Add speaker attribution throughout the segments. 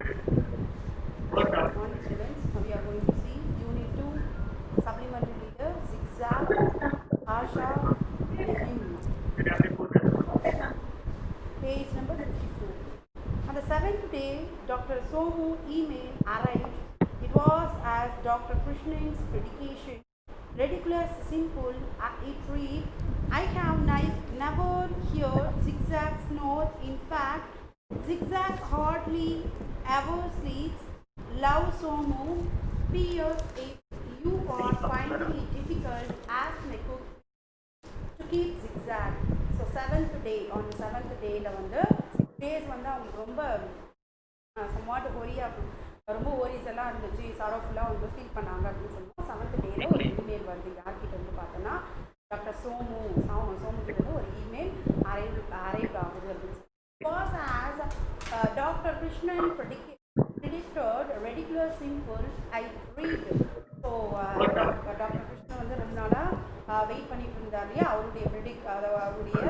Speaker 1: Good morning students. Now we are going to see Unit 2 Supplementary Reader Zigzag, Asha, Him. Page number 54. On the seventh day, Dr. Somu email arrived. It was as Dr. Krishnan's predication. Ridiculous, simple. It read, I have never heard zigzag snore. In fact, zigzag hardly ever sleeps. Love Somu. P.S. If you are finding it difficult, ask my cook to keep zigzag. So seventh day, on the seventh day வந்து 6 days வந்து அவங்களுக்கு ரொம்ப somewhat ஹொரியாக ரொம்ப ஓரிஸ் எல்லாம் இருந்துச்சு, சாரோஃபுல்லாக வந்து feel பண்ணாங்க அப்படின்னு சொல்லுவோம். செவன்த் டேயில் ஒரு இமெயில் வருது. யார்கிட்ட வந்து பார்த்தோன்னா டாக்டர் சோமு கிட்ட வந்து ஒரு இமெயில் அரைவ் ஆகுது அப்படின்னு சொல்லி. Because as Dr. Krishnan predicted ridiculous simple, I read. So doctor Krishnan வந்து ரொம்ப நாளாக வெயிட் பண்ணிட்டு இருந்தார் இல்லையா, அவருடைய அவருடைய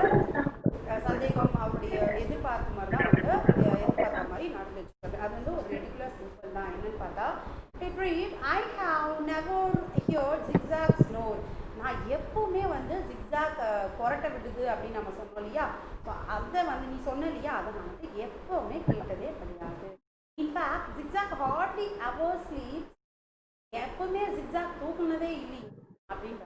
Speaker 1: சந்தேகம் அவருடைய எதிர்பார்த்த மாதிரி தான் வந்து எதிர்பார்த்த மாதிரி நடந்துச்சு. அது வந்து ஒரு ரெடிகுலர் சிம்பிள் தான். என்னன்னு பார்த்தா it read, I have never heard zigzag snore. நான் எப்பவுமே வந்து ஜிக்ஸாக் கொரட்டை விடுது அப்படின்னு நம்ம சொன்னோம் இல்லையா, ஸோ அதை வந்து நீ சொன்ன இல்லையா, அதை நான் வந்து எப்பவுமே கேட்டதே கிடையாது. இன்ஃபேக்ட் ஜிக்ஸாக் ஹார்ட்லி எவர் ஸ்லீப்ஸ், எப்பவுமே ஜிக்ஸாக் தூக்குனதே இல்லை அப்படின்ற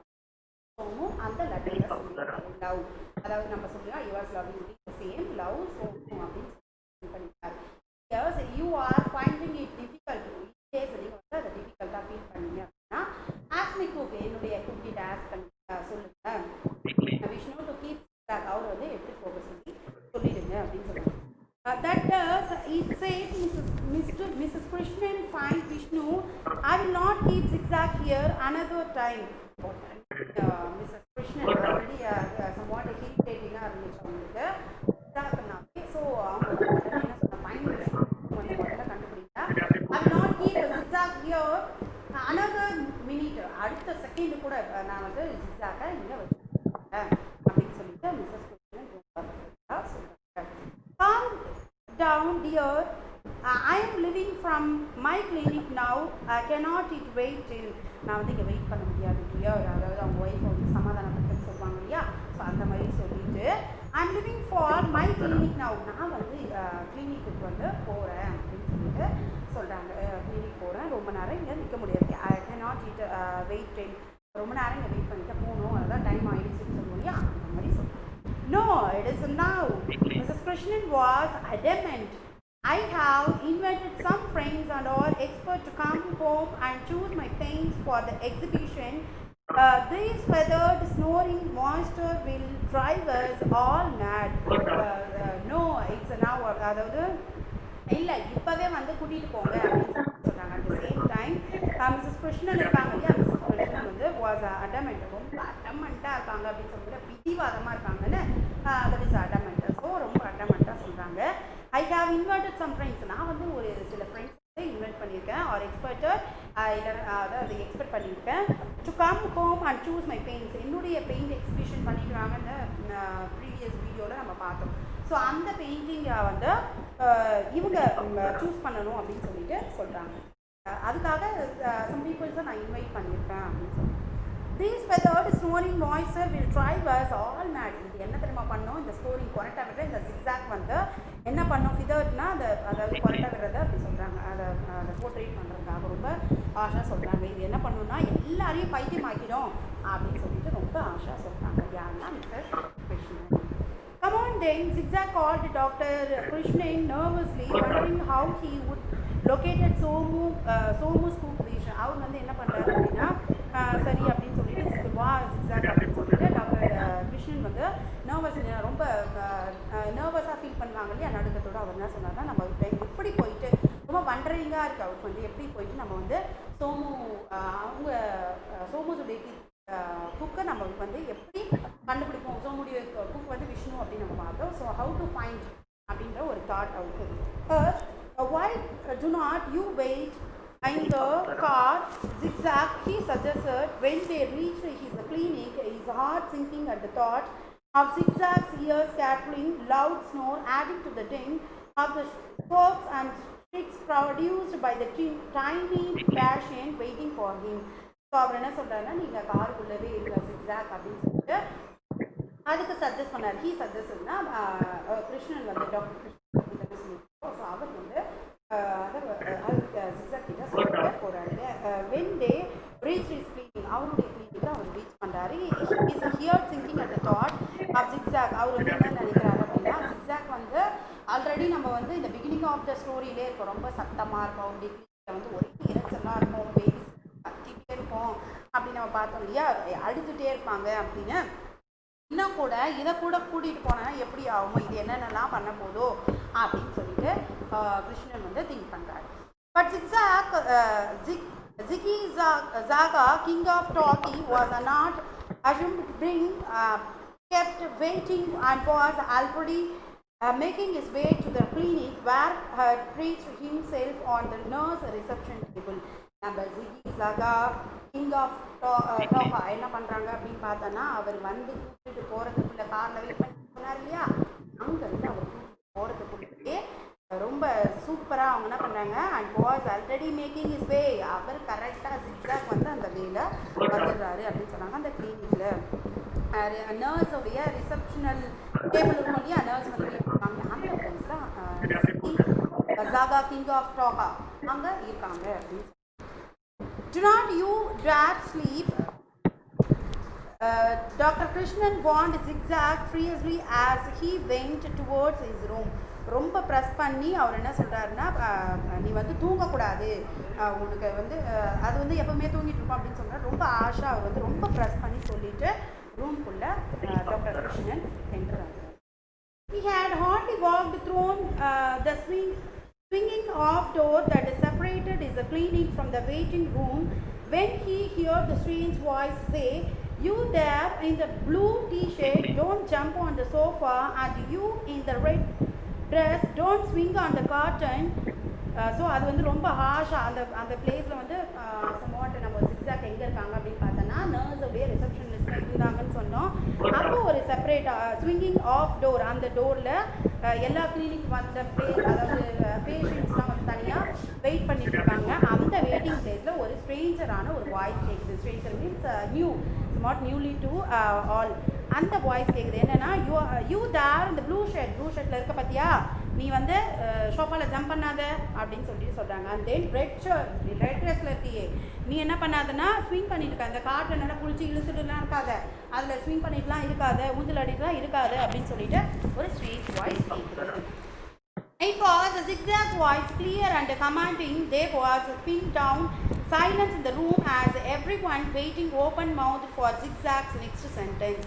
Speaker 1: அந்த லெட்டர்ல சொல்லியிருக்காரு. லவ், அதாவது நம்ம சொல்லுவோம் yours love you same love Somu அப்படின்னு பண்ணியிருக்காரு. You are finding it difficult, நீங்கள் வந்து அதை டிஃபிகல்ட்டாக ஃபீல் பண்ணீங்க அப்படின்னா ஆஸ்க் மீ குக், என்னுடைய குக்கிட்ட ஆஸ்க் பண்ணி சொல்லுங்க விஷ்ணு டு கீப் ஜிக்ஸாக், அவர் வந்து எடுத்து போக சொல்லி சொல்லிடுங்க அப்படின்னு சொல்லுவாங்க. That does, it says Mrs. Krishnan finds Vishnu. I will not keep zigzag here another time. Mrs. Krishnan already somewhat irritating இருந்துச்சு அவங்களுக்கு. ஸோ அவங்க என்ன சொன்ன ஃபைன் வந்து முதல்ல கண்டுபிடிச்சா I will not keep zigzag here another minute, அடுத்த second கூட நான் வந்து zigzag இங்கே வச்சுருக்கேன் அப்படின்னு சொல்லிட்டு மிஸ்ஸஸ் கிருஷ்ணன் சொல்கிறாங்க. Calm down dear, I am living from my clinic now, I cannot wait till, நான் வந்து இங்கே வெயிட் பண்ண முடியாது டியர், அதாவது அவங்க ஒய்ஃபை வந்து சமாதானப்படுத்த சொல்லுவாங்க இல்லையா, ஸோ அந்த மாதிரி சொல்லிட்டு I am living for my clinic now, நான் வந்து கிளினிக்கு வந்து போகிறேன் அப்படின்னு சொல்லிட்டு சொல்கிறாங்க. கிளினிக் போகிறேன், ரொம்ப நேரம் இங்கே நிற்க முடியாது, ஐ கேனாட் வெயிட் டில், ரொம்ப நேரம் இங்கே வெயிட் பண்ணிட்டு போகணும், அதுதான் டைம் ஆகிடுச்சுன்னு சொல்லுவோம் இல்லையா, அந்த மாதிரி சொல்கிறேன். No, it is now. Mrs. Krishnan was adamant. I have invited some friends and all experts to come home and choose my paints for the exhibition. This feathered snoring monster will drive us all mad. No, it's now. அதாவது இல்லை இப்போவே வந்து கூட்டிகிட்டு போங்க அப்படின்னு சொல்கிறாங்க. At the same time Mrs Krishnan இருக்காங்க இல்லையா, மிஸ்ஸஸ் கிருஷ்ணன் வந்து வாஸ் அடமெண்ட், ரொம்ப அடமெண்ட்டாக இருக்காங்க அப்படின்னு சொல்லிட்டு பிடிவாதமாக இருக்காங்கன்னு, தட் இஸ் அடமெண்ட். ஸோ ரொம்ப அடமெண்ட்டாக சொல்கிறாங்க. I have invited some friends, நான் வந்து ஒரு சில ஃப்ரெண்ட்ஸ் வந்து இன்வைட் பண்ணியிருக்கேன், ஆர் எக்ஸ்பர்ட்டர் இல்லை அதாவது எக்ஸ்பெக்ட் பண்ணியிருக்கேன், to come home and choose my paints, என்னுடைய பெயிண்ட் எக்ஸிபிஷன் பண்ணிக்கிறாங்கன்னு ப்ரீவியஸ் வீடியோவில் நம்ம பார்த்தோம். ஸோ அந்த பெயிண்டிங்கை வந்து இவங்க சூஸ் பண்ணணும் அப்படின்னு சொல்லிட்டு சொல்கிறாங்க. அதுக்காக சம் பீப்புள்ஸை நான் இன்வைட் பண்ணியிருக்கேன் அப்படின்னு சொல்லுவேன். These feathered snoring monster will drive us all mad. இது என்ன தெரியுமா பண்ணோம், இந்த ஸ்டோரிங் கொரட்டை விட இந்த ஜிக்ஸாக் வந்து என்ன பண்ணோம், ஃபிதர்ட்னா அந்த அதாவது கொரட்டை விடுறத அப்படி சொல்கிறாங்க, அதை போர்ட்ரேட் பண்ணுறதுக்காக ரொம்ப ஆஷா சொல்கிறாங்க. இது என்ன பண்ணணும்னா எல்லாரையும் பைத்தியமாக்கிடும் அப்படின்னு சொல்லிட்டு ரொம்ப ஆஷா சொல்கிறாங்க. யாருன்னா mister Krishnan. Come on then, zigzag called Dr. Krishnan nervously, wondering how he would locate Somu's cook position. அவர் வந்து என்ன பண்ணுறாரு அப்படின்னா சரி அப்படின்னு சொல்லிட்டு வா zigzag அப்படின்னு சொல்லிட்டு டாக்டர் கிருஷ்ணன் வந்து ரொம்ப நர்வஸாக ஃபீல் பண்ணுவாங்க இல்லையா, நடுக்கத்தோடு அவர் என்ன சொன்னார்னா, நம்ம எப்படி போயிட்டு ரொம்ப வண்டரிங்காக இருக்குது அவருக்கு வந்து, எப்படி போயிட்டு நம்ம வந்து சோமுடைய குக்கை நம்ம வந்து எப்படி கண்டுபிடிப்போம், சோமுடைய குக் வந்து விஷ்ணு அப்படின்னு நம்ம பார்த்தோம். ஸோ ஹவு டு ஃபைண்ட் அப்படின்ற ஒரு தாட் அவருக்கு. Why do not you wait in the car, zigzag, he suggested. When they reached his clinic, his heart sinking at the thought of zigzag's ears scattering loud snore, adding to the din of the spokes and sticks produced by the tiny patient waiting for him. So அவர் என்ன சொல்கிறாருன்னா நீங்கள் காருக்குள்ளவே இருங்க zigzag அப்படின்னு சொல்லிட்டு அதுக்கு suggest பண்ணார். He சஜஸ்ட்னா Krishnan வந்து டாக்டர் கிருஷ்ணன் கிட்ட சொல்லியிருக்கோம். ஸோ அவர் வந்து அதுக்கு ஜிக்ஸாக் கிட்ட சொல்லிட்டு போகிறாரு. When they reach his clinic, அவருடைய கிளினிக்கை அவர் ரீச் பண்ணுறாரு. Is here thinking at the thought of ஜிக்ஸாக். அவர் வந்து என்ன நினைக்கிறாரு அப்படின்னா, ஜிக்ஸாக் வந்து ஆல்ரெடி நம்ம வந்து இந்த பிகினிங் ஆஃப் த ஸ்டோரியிலே இருக்கும், ரொம்ப சத்தமாக இருக்கும், அவருடைய கிளினிக்கில் வந்து ஒரே இறைச்சலாக இருக்கும், பேபிஸ் கத்திகிட்டே இருக்கும் அப்படின்னு நம்ம பார்த்தோம் இல்லையா, அழுதுகிட்டே இருப்பாங்க அப்படின்னு. இன்னும் கூட இதை கூட கூட்டிகிட்டு போனால் எப்படி ஆகுமோ, இது என்னென்னலாம் பண்ண போதோ அப்படின்னு சொல்லிட்டு கிருஷ்ணன் வந்து திங்க் பண்ணுறாரு. But zigzag Ziggy Zaga, king of Turkey, was not assumed to bring, kept waiting and was already making his way to the clinic where he preached himself on the nurse reception table. நம்ம ஜிகி ஜாகா king of toga என்ன பண்ணுறாங்க அப்படின்னு பார்த்தோன்னா, அவர் வந்து கூப்பிட்டு போகிறதுக்குள்ள காரில் wait பண்ணி போனார் இல்லையா, அங்கேருந்து அவர் கூப்பிட்டு போகிறதுக்குள்ளே ரொம்ப சூப்பராக அவங்க என்ன பண்ணுறாங்க, and was already making his way, அவர் கரெக்டாக ஜிக்ஸாக் வந்து அந்த வேல வந்துடுறாரு அப்படின்னு சொன்னாங்க. அந்த கிளினிக்கில் நர்ஸோடைய ரிசப்ஷனல் டேபிள் இருக்கும் இல்லையா, நர்ஸ் வந்து வெயிட் பண்ணுவாங்க, அந்த பிளேஸ் தான் ஜாகா கிங் ஆஃப் டோகா அங்கே இருக்காங்க அப்படின்னு. Do not you dare sleep. Dr. Krishnan warned Zigzag furiously as he went towards his room. ரொம்ப ப்ரெஸ் பண்ணி அவர் என்ன சொல்கிறாருன்னா, நீ வந்து தூங்கக்கூடாது, உனக்கு வந்து அது வந்து எப்போவுமே தூங்கிட்டு இருப்போம் அப்படின்னு சொல்கிறார். ரொம்ப ஆஷா அவர் வந்து ரொம்ப ப்ரெஸ் பண்ணி சொல்லிட்டு ரூம்குள்ளே டாக்டர் கிருஷ்ணன் என்றார். He had hardly walked through the swinging off door that separated his clinic from the waiting room when he heard the strange voice say, "You there in the blue t-shirt, don't jump on the sofa, and you in the red dress, don't swing on the curtain." So அது வந்து ரொம்ப ஹாஷாக அந்த பிளேஸில் வந்து somewhat நம்ம zigzag எங்கே இருக்காங்க அப்படின்னு பார்த்தோன்னா, நர்ஸோடைய ரிசப்ஷனிஸ்ட்டில் இருந்தாங்கன்னு சொன்னோம். அப்போ ஒரு செப்பரேட் ஸ்விங்கிங் ஆஃப் டோர், அந்த டோரில் எல்லா கிளினிக் வந்த அதாவது பேஷண்ட்ஸ்லாம் வந்து தனியாக வெயிட் பண்ணிட்டு இருக்காங்க. அந்த வெயிட்டிங் பிளேஸில் ஒரு ஸ்ட்ரேஞ்சரான ஒரு வாய்ஸ் கேட்குது. Stranger means new, not newly to all. அந்த வாய்ஸ் கேட்குது என்னென்னா, யூ தேர் இந்த ப்ளூ ஷர்ட்டில் இருக்க பார்த்தியா, நீ வந்து ஷோஃபாவில் ஜம்ப் பண்ணாத அப்படின்னு சொல்லிட்டு சொல்கிறாங்க. அண்ட் தென் ரெட் ட்ரெஸ்ஸில் இருக்கியே, நீ என்ன பண்ணாதன்னா ஸ்விங் பண்ணிட்டு இருக்க, அந்த காற்றை நல்லா குளிச்சு இழுத்துட்டுலாம் இருக்காத, அதில் ஸ்விங் பண்ணிட்டுலாம் இருக்காத, ஊஞ்சல் அடிட்டுலாம் இருக்காது அப்படின்னு சொல்லிட்டு ஒரு ஸ்ட்ரேஞ்ச் வாய்ஸ் கேட்குது. It was a zigzag voice, clear and commanding. There was a pin down silence in the room as everyone waiting open-mouthed for Zigzag's next sentence.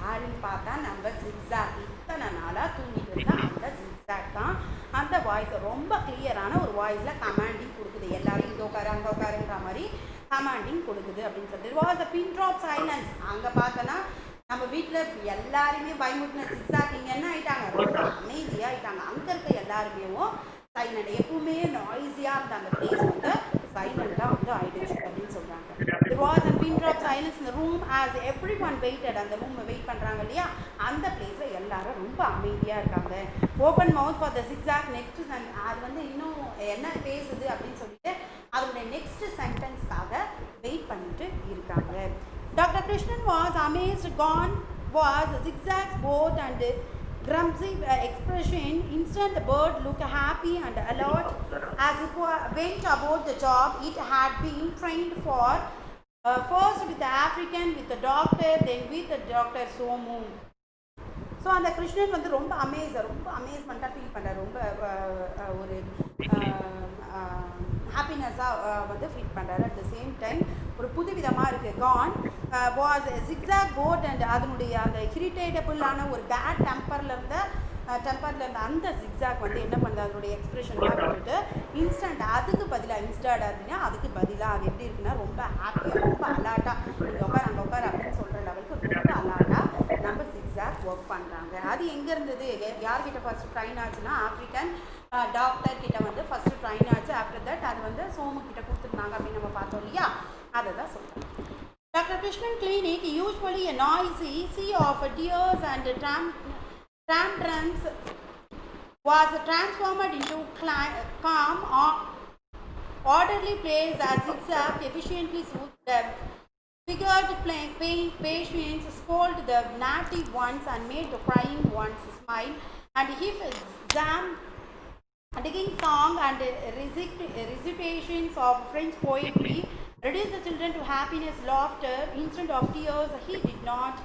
Speaker 1: யாருன்னு பார்த்தா நம்ம ஜிக்ஸாக், இத்தனை நாளாக தூங்கிட்டு இருந்தா அந்த ஜிக்ஸாக் தான். அந்த வாய்ஸ் ரொம்ப கிளியரான ஒரு வாய்ஸில் கமாண்டிங் கொடுக்குது, எல்லாரும் இங்கே உட்காரு அங்கே உட்காருன்ற மாதிரி கமாண்டிங் கொடுக்குது அப்படின்னு சொல்லிட்டு. Was a bin drop silence. அங்கே பார்த்தோன்னா நம்ம வீட்டில் எல்லாருமே பயமுட்டின ஜிக்ஸாக் இங்கே என்ன ஆகிட்டாங்க, ரொம்ப அமைதியாக ஆகிட்டாங்க. அங்கே இருக்க எல்லாருமே சைலண்ட், எப்பவுமே நாய்ஸியாக இருந்த அந்த பிளேஸ் வந்து சைலண்டாக வந்து ஆயிடுச்சு அப்படின்னு சொல்கிறாங்க. There was a pin drop silence in the room as everyone waited. அந்த ரூம் வெயிட் பண்ணுறாங்க இல்லையா, அந்த பிளேஸில் எல்லாரும் ரொம்ப அமைதியாக இருக்காங்க. Open mouth for the zigzag next, அது வந்து இன்னும் என்ன பேசுது அப்படின்னு சொல்லிட்டு அதோடைய நெக்ஸ்ட் சென்டென்ஸ்க்காக வெயிட் பண்ணிட்டு இருக்காங்க. Doctor Krishnan was amazed. Gone was Zigzag's boat and clumsy expression. Instant the bird looked happy and alert as it went about the job it had been trained for, first with the African, with the doctor, then with the Dr. Somu. So அந்த கிருஷ்ணன் வந்து ரொம்ப அமேஸ்மெண்ட்டாக feel பண்ணுறார், ரொம்ப ஒரு ஹாப்பினஸ்ஸாக வந்து feel பண்ணுறாரு. At the same time ஒரு புதுவிதமாக இருக்குது. Con was zigzag boat and அதனுடைய அந்த இரிட்டேட்டபுளான ஒரு பேட் டெம்பரில் இருந்த அந்த ஜிக்ஸாக் வந்து என்ன பண்ணுறது, அதனுடைய எக்ஸ்பிரஷன்லாம் வந்துட்டு இன்ஸ்டன்ட், அதுக்கு பதிலாக இன்ஸ்டன்ட் அப்படின்னா அதுக்கு பதிலாக அது எப்படி இருக்குன்னா ரொம்ப ஹாப்பியாக, ரொம்ப அலாட்டாக, இங்கே உட்கார் அங்கே உட்கார் அப்படின்னு சொல்கிற லெவலுக்கு ரொம்ப அலாட்டாக நம்ம ஜிக்ஸாக் ஒர்க் பண்ணுறாங்க. அது எங்கே இருந்தது, யார்கிட்ட ஃபஸ்ட்டு ட்ரைன் ஆச்சுன்னா ஆஃப்ரிக்கன் டாக்டர் கிட்ட வந்து ஃபஸ்ட்டு ட்ரைன் ஆச்சு. ஆஃப்டர் தட் அது வந்து சோமு கிட்ட கொடுத்துருந்தாங்க அப்படின்னு நம்ம பார்த்தோம் இல்லையா, அதை தான் சொல்கிறேன். Doctor Krishnan clinic usually a noisy sea of tears and tantrums was transformed into calm, orderly plays as zigzag efficiently soothed them. Figured patients scolded the naughty ones and made the crying ones smile. And if Zam digging song and recitations of French poetry reduced the children to happiness, laughter instead of tears, he did not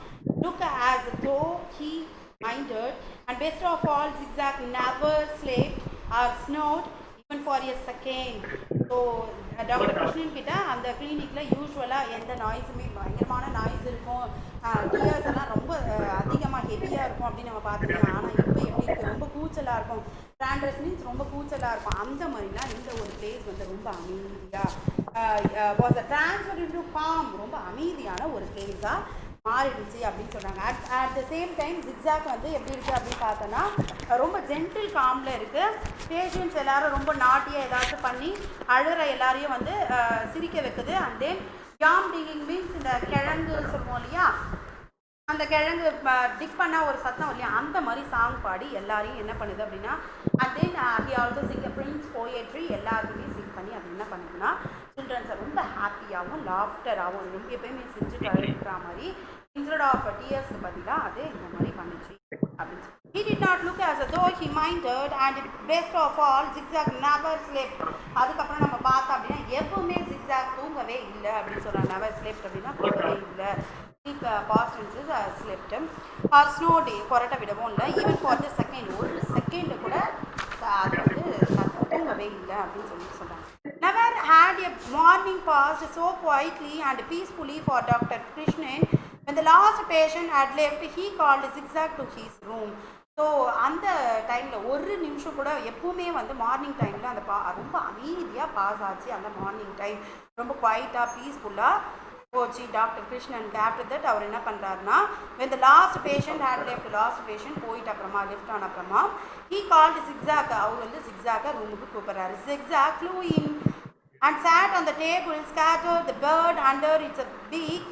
Speaker 1: look as though he minded. And best of all, Zigzag never slept or snored even for a second. So doctor Krishnan கிட்ட அந்த கிளினிக்கில் யூஸ்வலாக எந்த நாய்ஸுமே பயங்கரமான noise இருக்கும், tears எல்லாம் ரொம்ப அதிகமாக ஹெவியாக இருக்கும் அப்படின்னு நம்ம பார்த்துக்கலாம். ஆனால் இப்போ எப்படி இருக்குது, ரொம்ப கூச்சலாக இருக்கும். ஸ்டாண்டர்ஸ் மீன்ஸ் ரொம்ப கூச்சலாக இருக்கும். அந்த மாதிரிலாம் இந்த ஒரு பிளேஸ் வந்து ரொம்ப அமைதியாக was a transfer into com, ரொம்ப அமைதியான ஒரு பிளேஸாக மாறிடுச்சு அப்படின்னு சொல்கிறாங்க. At the same time zigzag வந்து எப்படி இருக்குது அப்படின்னு பார்த்தோன்னா ரொம்ப ஜென்டில் காமில் இருக்குது. பேஷண்ட்ஸ் எல்லாரும் ரொம்ப நாட்டியாக ஏதாச்சும் பண்ணி அழுகிற எல்லாரையும் வந்து சிரிக்க வைக்குது. அண்ட் தென் யாம் டிங்கிங் மீன்ஸ் இந்த கிழங்கு சொல்லுவோம் இல்லையா, அந்த கிழங்கு டிக் பண்ண ஒரு சத்தம் இல்லையா, அந்த மாதிரி சாங் பாடி எல்லாரையும் என்ன பண்ணுது அப்படின்னா, and then he also Singh friends poetry எல்லாருக்குமே சிங் பண்ணி அப்படி என்ன பண்ணுதுன்னா சில்ட்ரன்ஸை ரொம்ப ஹாப்பியாகவும் லாஃப்டராகவும் ரொம்ப எப்பயுமே செஞ்சுட்டு அழுகிற மாதிரி instead of tears பதிலாக அது இந்த மாதிரி பண்ணிச்சு அப்படின்னு சொல்லி. He did not look as though he minded and best of all zigzag never slept. அதுக்கப்புறம் நம்ம பார்த்தோம் அப்படின்னா எப்பவுமே zigzag தூங்கவே இல்லை அப்படின்னு சொல்கிறாங்க. never slept அப்படின்னா தூங்கவே இல்லை. past tense slept or snowed கொரட்டை விடவும் இல்லை. ஈவன் ஃபார் த செகண்ட், ஒரு செகண்ட் கூட அது வந்து தூங்கவே இல்லை அப்படின்னு சொல்லி சொல்கிறாங்க. Never had a morning passed so quietly and peacefully for Dr. Krishnan. When the last patient had left, he called zigzag to his room. So அந்த டைமில் ஒரு நிமிஷம் கூட எப்பவுமே வந்து மார்னிங் டைமில் அந்த ரொம்ப அமைதியாக பாஸ் ஆச்சு. அந்த மார்னிங் டைம் ரொம்ப குவைட்டாக பீஸ்ஃபுல்லாக போச்சு டாக்டர் கிருஷ்ணன். ஆஃப்டர் தட் அவர் என்ன பண்ணுறாருன்னா, when the last patient had left, last patient போயிட்டு அப்புறமா லெஃப்ட் ஆன அப்புறமா he called zigzag, அவர் வந்து zigzag ரூமுக்கு கூப்பிட்றாரு. zigzag flew in and sat on the table, scattered the bird under its beak.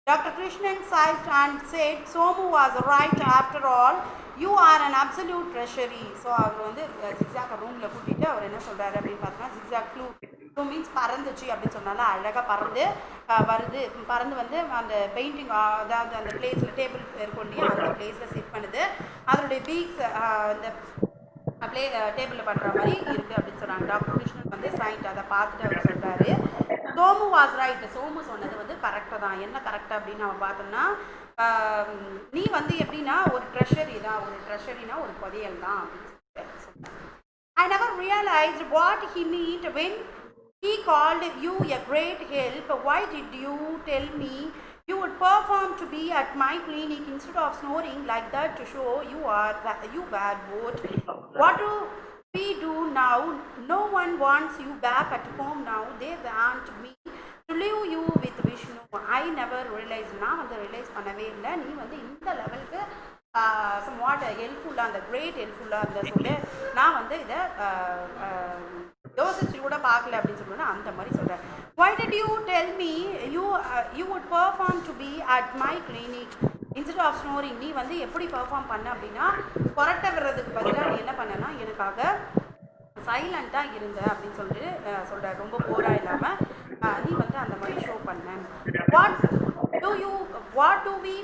Speaker 1: Dr. Krishnan sighed and said, Somu was right after all. You are an absolute treasury. So அவர் வந்து ஜிக்ஸாக் ரூமில் கூட்டிகிட்டு அவர் என்ன சொல்கிறாரு அப்படின்னு பார்த்தோன்னா, ஜிக்ஸாக் ஃப்ளூ மீன்ஸ் பறந்துச்சு அப்படின்னு சொன்னாலும் அழகாக பறந்து பறந்து வந்து அந்த பெயிண்டிங் அதாவது அந்த பிளேஸில் டேபிள் இருக்கும் இல்லையா, அந்த பிளேஸில் செட் பண்ணுது. அதனுடைய பீக்ஸ் அந்த டேபிளில் பண்ணுற மாதிரி இருக்குது அப்படின்னு சொன்னாங்க. டாக்டர் கிருஷ்ணன் வந்து சைண்ட் அதை பார்த்துட்டு அவர் சொல்கிறாரு, சோமு வாஸ் ரைட், சோமு சொன்னது வந்து கரெக்டாக தான். என்ன கரெக்டாக அப்படின்னு நம்ம பார்த்தோம்னா, நீ வந்து எப்படின்னா ஒரு ட்ரெஷரி தான், ஒரு ட்ரெஷரினா ஒரு புதையல் தான் அப்படின்னு சொன்னாங்க. I never realized what he meant when he called you a great help. Why did you tell me you would perform to be at my clinic instead of snoring like that to show you were bored? What do we do now? No one wants you back at home now. They want me to leave you with Vishnu. I never realized. நான் வந்து realise பண்ணவே இல்லை நீ வந்து இந்த லெவலுக்கு somewhat ஹெல்ப்ஃபுல்லாக அந்த கிரேட் ஹெல்ப்ஃபுல்லாக அந்த சொல்லு நான் வந்து இதை யோசிச்சு கூட பார்க்கல அப்படின்னு சொல்லுவேன். அந்த மாதிரி சொல்கிறேன். Why did you tell me you would perform to be at my clinic instead of snoring? நீ வந்து எப்படி பெர்ஃபார்ம் பண்ண அப்படின்னா, கொரட்டை விடுறதுக்கு பதிலாக நீ என்ன பண்ணனா எனக்காக சைலண்ட்டாக இருந்த அப்படின்னு சொல்லிட்டு சொல்கிற. ரொம்ப போராக இல்லாமல் நீ வந்து அந்த மாதிரி ஷோ பண்ண. What do we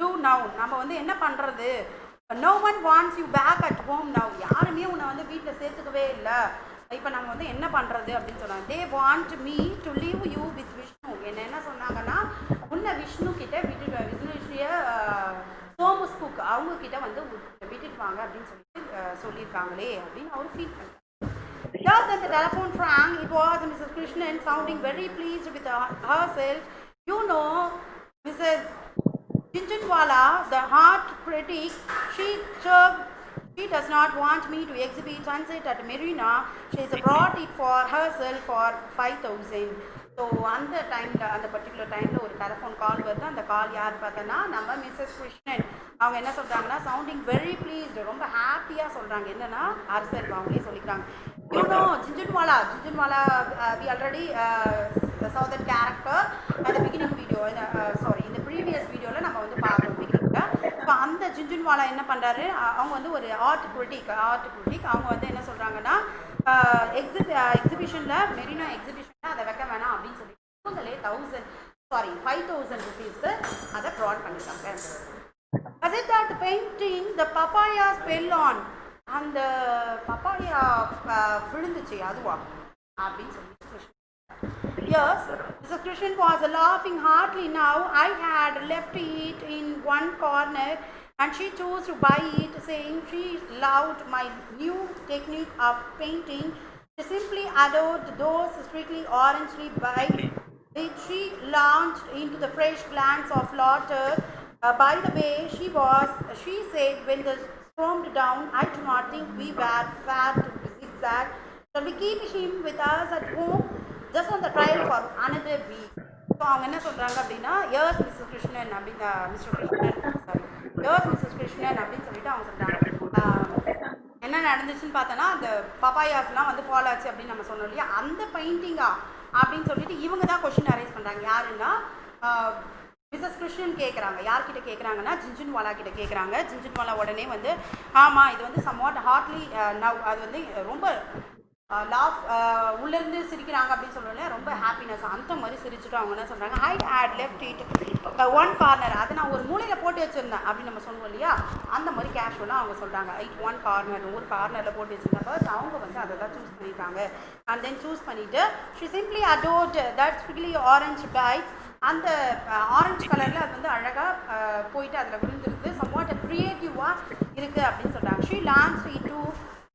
Speaker 1: do now? நம்ம வந்து என்ன பண்ணுறது? No one wants you back at home now. யாருமே உன்னை வந்து வீட்டில் சேர்த்துக்கவே இல்லை. இப்போ நம்ம வந்து என்ன பண்ணுறது அப்படின்னு சொன்னாங்க. They want me to leave you with Vishnu. என்ன சொன்னாங்கன்னா, உன்னை விஷ்ணு கிட்ட விஷ்ணுடைய சோமுஸ்புக் அவங்க கிட்ட வந்து விட்டுட்டு வாங்க அப்படின்னு சொல்லியிருக்காங்களே அப்படின்னு அவர் ஃபீல் பண்ணுறாங்க. Just as the telephone rang, it was Mrs. Krishnan sounding very pleased with herself. You know, Mrs. Jinjanwala, the heart critic, she does not want me to exhibit sunset at Marina. She has brought it for herself for 5,000. So அந்த டைமில் அந்த particular டைமில் ஒரு telephone கால் வருது. அந்த கால் யார் பார்த்தோன்னா நம்ம மிஸ்ஸஸ் கிருஷ்ணன். அவங்க என்ன சொல்கிறாங்கன்னா, சவுண்டிங் வெரி ப்ளீஸ்டு, ரொம்ப ஹாப்பியாக சொல்கிறாங்க. என்னென்னா அரசர் அவங்களே சொல்லிக்கிறாங்க. யூனோ ஜிஞ்சன்வாலா we already saw that character at the beginning video. In the previous videoவில் நம்ம வந்து பார்த்தோம். அந்த ஜின்ஜுன்வாலா என்ன பண்ணுறாரு, அவங்க வந்து ஒரு ஆர்ட் கிரிட்டிக் அவங்க வந்து என்ன சொல்கிறாங்கன்னா, எக்ஸிபிஷனில் மெரினா எக்ஸிபிஷனில் அதை வைக்க வேணாம் அப்படின்னு சொல்லி இவங்களே 5,000 rupees அதை ப்ராட் பண்ணிட்டாங்க. As it that painting the papayas fell on, அந்த பப்பாயா விழுந்துச்சு அதுவா அப்படின்னு சொல்லி Yes, Mr. Krishnan was laughing heartily now. I had left it in one corner and she chose to buy it, saying she loved my new technique of painting. She simply adored those strictly orangey bites which she launched into the fresh glance of laughter. By the way, she said when they stormed down, I do not think we were fair to zigzag. Shall we keep him with us at home? Just on the trial for another week. So அவங்க என்ன சொல்கிறாங்க அப்படின்னா, years Mrs Krishnan அப்படின்னு Mrs Krishnan அப்படின்னு சொல்லிட்டு அவங்க சொல்கிறாங்க. என்ன நடந்துச்சுன்னு பார்த்தோன்னா, அந்த பப்பாயாஸ்லாம் வந்து ஃபாலோ ஆச்சு அப்படின்னு நம்ம சொன்னோம் இல்லையா, அந்த பெயிண்டிங்கா அப்படின்னு சொல்லிட்டு இவங்க தான் கொஷின் அரேஸ் பண்ணுறாங்க. யாருன்னா மிஸ்ஸஸ் கிருஷ்ணன் கேட்குறாங்க. யார்கிட்ட கேட்குறாங்கன்னா ஜின்ஜுன்வாலா கிட்ட கேட்குறாங்க. ஜின்ஜுன்வாலா உடனே வந்து ஆமாம் இது வந்து சம்வாட் ஹார்ட்லி நவ், அது வந்து ரொம்ப லாஃப் உள்ளேருந்து சிரிக்கிறாங்க அப்படின்னு சொல்லல, ரொம்ப ஹாப்பினஸ் அந்த மாதிரி சிரிச்சுட்டு அவங்க என்ன சொல்கிறாங்க, I had left it one corner, அதை நான் ஒரு மூலையில் போட்டு வச்சுருந்தேன் அப்படின்னு நம்ம சொல்லுவோம் இல்லையா, அந்த மாதிரி கேஷுவலாக அவங்க சொல்கிறாங்க. ஒன் கார்னர் ஒரு கார்னரில் போட்டு வச்சுருந்தேன். பட் அவங்க வந்து அதை தான் சூஸ் பண்ணியிருக்காங்க. அண்ட் தென் சூஸ் பண்ணிவிட்டு she simply adored that speckly orange bits, அந்த ஆரஞ்சு கலரில் அது வந்து அழகாக போயிட்டு அதில் விழுந்துருக்கு. சம்வாட் க்ரியேட்டிவாக இருக்குது அப்படின்னு சொல்கிறாங்க. She launch to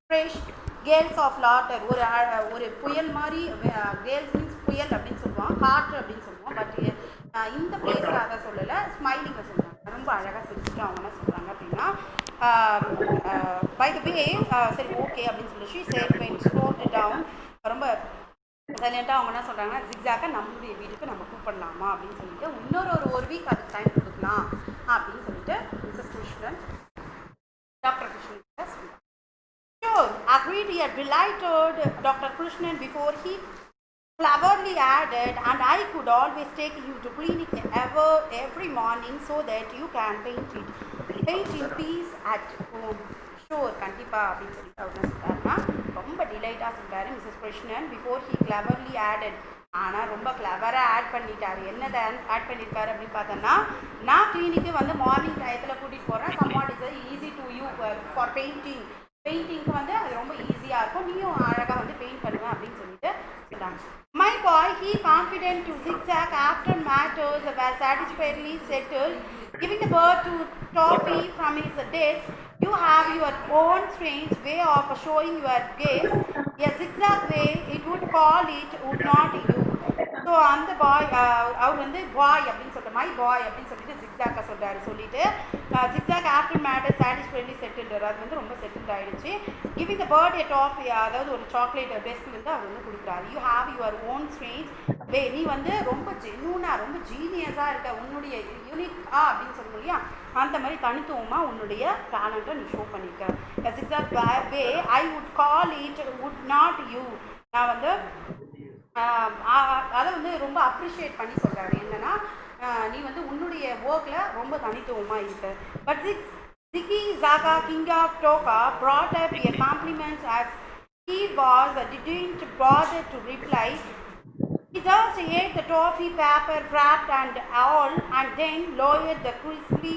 Speaker 1: fresh gales of laughter, ஒரு புயல் மாதிரி, கேல்ஸ் மீன்ஸ் புயல் அப்படின்னு சொல்லுவோம், காற்று அப்படின்னு சொல்லுவோம். பட் இந்த பிளேஸில் அதை சொல்லலை, ஸ்மைலிங்கை சொல்கிறாங்க. ரொம்ப அழகாக சிரிச்சுட்டு அவங்க என்ன சொல்கிறாங்க அப்படின்னா, பை த வே சரி ஓகே அப்படின்னு சொல்லி she said when slowed down, ரொம்ப சைலண்ட்டாக அவங்க என்ன சொல்கிறாங்கன்னா, ஜிக்ஸாக்காக நம்மளுடைய வீட்டுக்கு நம்ம கூப்பிடலாமா அப்படின்னு சொல்லிட்டு இன்னொரு ஒரு வீக் அதுக்கு டைம் கொடுக்கலாம் அப்படின்னு சொல்லிட்டு மிஸ்ஸஸ் கிருஷ்ணன் டாக்டர் கிருஷ்ணன் சொல்கிறாங்க. Sure, agreed, he had delighted Dr. Krishnan before he cleverly added, and I could always take you to clinic every morning so that you can paint in peace at home. Sure, கண்டிப்பா அப்படின்னு சொல்லிட்டு அவர் என்ன சொல்கிறாருன்னா, ரொம்ப டிலைட்டாக சொல்கிறாரு Mrs Krishnan. Before he cleverly added, ஆனால் ரொம்ப கிளவராக ஆட் பண்ணிட்டார். என்னதை ஆட் பண்ணியிருக்காரு அப்படின்னு பார்த்தோன்னா, நான் கிளினிக்கு வந்து மார்னிங் டயத்தில் கூட்டிகிட்டு போகிறேன். Somewhat is easy to you for பெயிண்டிங்க்கு வந்து அது ரொம்ப ஈஸியாக இருக்கும், நீயும் அழகாக வந்து பெயிண்ட் பண்ணுவேன் அப்படின்னு சொல்லிட்டு சொல்கிறாங்க. My boy he confident to zigzag after matters were satisfactorily settled, giving the bird to Toffee from his desk. You have your own strange way of showing your gaze, a zigzag way it would call it, would not you. So அந்த பாய் அவர் வந்து பாய் அப்படின்னு சொல்லிட்டு, my boy அப்படின்னு சொல்லிட்டு ஜிக்ஸாக்கை சொல்கிறாரு. சொல்லிட்டு ஜிக்ஸாக் ஆஃப்டர் மேட்டர் சாட்டிஸ்ஃபைட்லி செட்டில்டு, அது வந்து ரொம்ப செட்டில்ட் ஆகிடுச்சு. Giving the birth a toffee, அதாவது ஒரு சாக்லேட் டெஸ்க் வந்து அவர் வந்து கொடுக்குறாரு. You have your own strange way, நீ வந்து ரொம்ப ஜென்யூனாக ரொம்ப ஜீனியஸாக இருக்க, உன்னுடைய யூனிக்கா அப்படின்னு சொல்லுவோம் இல்லையா, அந்த மாதிரி தனித்துவமாக உன்னுடைய டேலண்ட்டை நீ ஷோ பண்ணியிருக்க. Zigzag way I would call it, would not you, நான் வந்து அதை வந்து ரொம்ப அப்ரிஷியேட் பண்ணி சொல்கிறாரு. என்னென்னா, நீ வந்து உன்னுடைய ஒர்க்கில் ரொம்ப தனித்துவமாக இருக்கு. But Ziggy Zaga, king of Toka, brought up a compliment as he didn't bother to reply. He just ate the toffee paper wrapped and all, and then lowered the crispy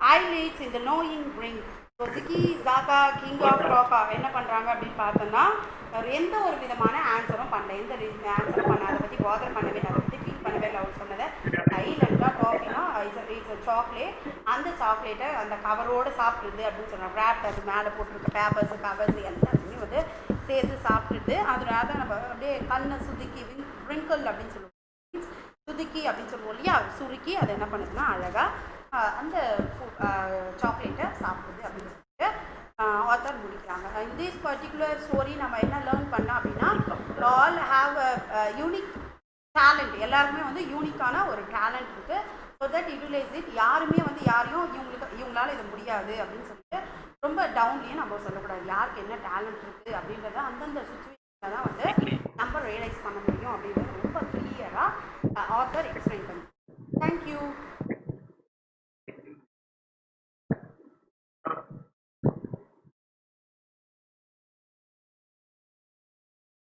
Speaker 1: eyelids in the knowing ring. So Ziggy Zaga, king of Toka என்ன பண்ணுறாங்க அப்படின்னு பார்த்தோன்னா, எந்த ஒரு விதமான ஆன்சரும் பண்ணல, எந்த ஆன்சரும் பண்ண, அதை பற்றி பாதர் பண்ணவே இல்லை, அதை பற்றி ஃபீல் பண்ணவே இல்லை. அவர் சொன்னதை சைலண்டாக டாஃபினா இட்ஸ் சாக்லேட், அந்த சாக்லேட்டை அந்த கவரோடு சாப்பிடுது அப்படின்னு சொன்னாங்க. ரேப் அது மேலே போட்டிருக்க பேப்பர்ஸு கவர்ஸ் எல்லாத்தையுமே வந்து சேர்த்து சாப்பிட்டுட்டு அதனால தான் நம்ம அப்படியே கண்ணை சுதுக்கி ரிங்கிள் அப்படின்னு சொல்லுவோம், சுதுக்கி அப்படின்னு சொல்லுவோம் இல்லையா, சுருக்கி அதை என்ன பண்ணுதுன்னா அழகாக அந்த சாக்லேட்டை சாப்பிடுது அப்படின்னு சொல்லிட்டு ஆத்தர் முடிக்கிறாங்க. இன் திஸ் பர்டிகுலர் ஸ்டோரி நம்ம என்ன லேர்ன் பண்ணோம் அப்படின்னா, all have a unique talent, எல்லாருக்குமே வந்து யூனிக்கான ஒரு டேலண்ட் இருக்குது. So that utilise it. யாருமே வந்து யாரையும் இவங்களால இது முடியாது அப்படின்னு சொல்லிட்டு ரொம்ப டவுன்லேயே நம்ம சொல்லக்கூடாது. யாருக்கு என்ன டேலண்ட் இருக்குது அப்படின்றத அந்தந்த சுச்சுவேஷனில் தான் வந்து நம்ம ரியலைஸ் பண்ண முடியும் அப்படின்றது ரொம்ப கிளியராக ஆத்தர் எக்ஸ்பிளைன்